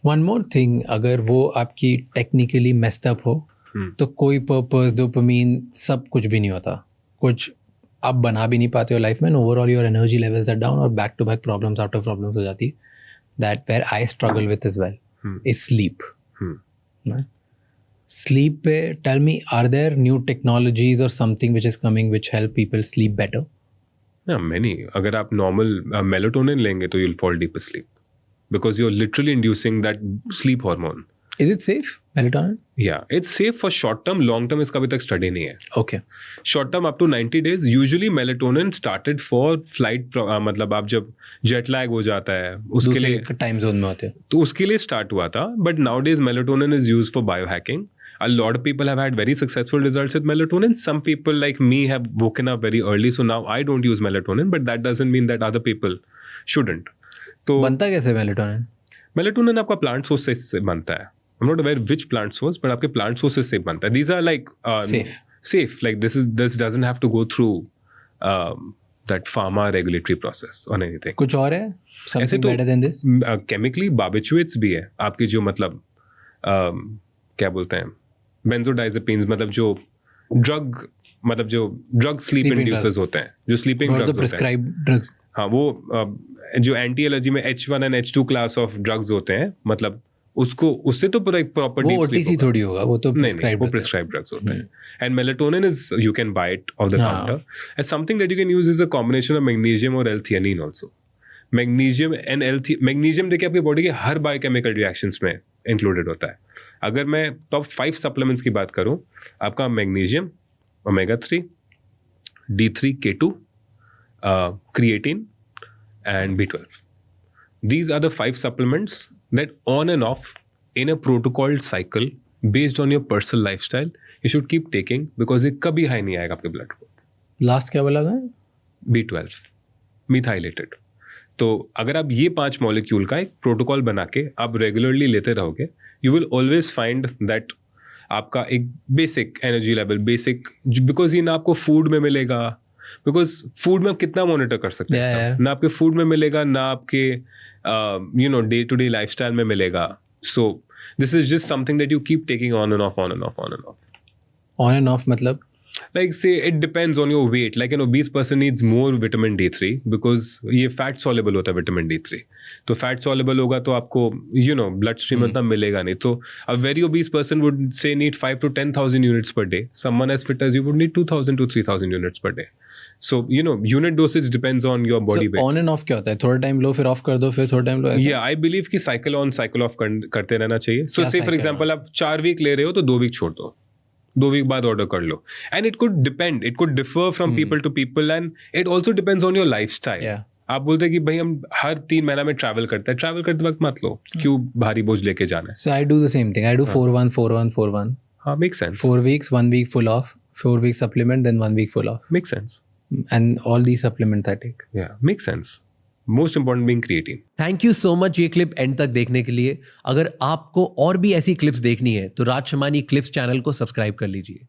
One more thing, अगर वो आपकी टेक्निकली मेस्ड अप हो तो कोई पर्पस, डोपामीन, सब कुछ भी नहीं होता, कुछ आप बना भी नहीं पाते हो लाइफ में, overall your energy levels are down और back to back problems after problems हो जाती है. That where I struggle with as well is sleep. Sleep पे tell me, are there new technologies or something which is coming which help people sleep better? Yeah, many. अगर आप normal melatonin लेंगे तो you'll fall deep asleep because you're literally inducing that sleep hormone. Is it safe, melatonin? Yeah, it's safe for short term. Long term इसका अभी तक study नहीं है. Okay. Short term up to 90 days. Usually melatonin started for flight. मतलब आप जब jet lag हो जाता है उसके लिए टाइम जोन में होते हैं तो उसके लिए स्टार्ट हुआ था. But nowadays melatonin is used for biohacking. A lot of people have had very successful results with melatonin. Some people like me have woken up very early, so now I don't use melatonin, but that doesn't mean that other people shouldn't. तो बनता कैसे melatonin? Melatonin आपका plant source से बनता है. I'm not aware which plant source, but आपके plant sources से बनता है. These are like safe. Like this doesn't have to go through that pharma regulatory process or anything. कुछ और है? Something better than this? Chemically barbiturates भी है. आपकी जो मतलब क्या बोलते हैं बेंजोडाइजेपिन्स, मतलब जो ड्रग स्लीप इंड्यूसर्स होते हैं, जो स्लीपिंग ड्रग्स होते हैं. हाँ, वो जो एंटी एलर्जी में H1 and H2 class of drugs होते हैं, मतलब उससे तो पूरा एक प्रॉपर डीप स्लीप OTC थोड़ी होगा, वो तो वो प्रिस्क्राइब ड्रग्स होते हैं. And melatonin is you can buy it of the counter and something that you can use is a combination of magnesium और L-theanine आल्सो. मैग्नीशियम देखिए आपकी बॉडी के हर बायोकेमिकल रिएक्शंस में इंक्लूडेड होता है. अगर मैं टॉप 5 सप्लीमेंट्स की बात करूं, आपका magnesium, omega-3, D3, K2, creatine and B12. These are the 5 supplements that on and off in a protocolled cycle based on your personal lifestyle you should keep taking because ये कभी high नहीं आएगा आपके blood को. Last क्या बोला था? B12 methylated. तो अगर आप ये 5 मॉलिक्यूल का एक प्रोटोकॉल बना के आप रेगुलरली लेते रहोगे, you will always find that आपका एक basic energy level, basic, because ये ना आपको फूड में मिलेगा, बिकॉज फूड में आप कितना मॉनिटर कर सकते हैं, ना आपके फूड में मिलेगा, ना आपके डे टू डे लाइफस्टाइल में मिलेगा. So this is just something that you keep taking on end of मतलब like say it depends on your weight. Like an obese person needs more vitamin D3 because ये fat soluble होता है vitamin D3. तो fat soluble होगा तो आपको blood stream इतना मिलेगा नहीं. तो a very obese person would say need 5 to 10,000 units per day. Someone as fit as you would need 2,000 to 3,000 units per day. So unit dosage depends on your body weight. On and off क्या होता है? थोड़ा time लो फिर of कर दो, फिर थोड़ा time low. Yeah, I believe कि cycle on cycle off करते रहना चाहिए. So say for example आप 4 वीक ले रहे हो तो 2 वीक छोड़ दो, 2 वीक बाद ऑर्डर कर लो. And it could differ from people to people and it also depends on your lifestyle. आप बोलते हैं कि भाई हम हर 3 महीना में ट्रैवल करते हैं, ट्रैवल करते वक्त मत लो, क्यों भारी बोझ लेके जाना है. So I do the same thing. I do 4-1-4-1-4-1. हाँ, make sense. 4 weeks, 1 week full off, 4 weeks supplement, then 1 week full off. Make sense. And all these supplements I take. Yeah, makes sense. Most important being creatine. Thank you so much ये clip and तक देखने के लिए. अगर आपको और भी ऐसी क्लिप्स देखनी है तो राज शमानी क्लिप्स चैनल को सब्सक्राइब कर लीजिए.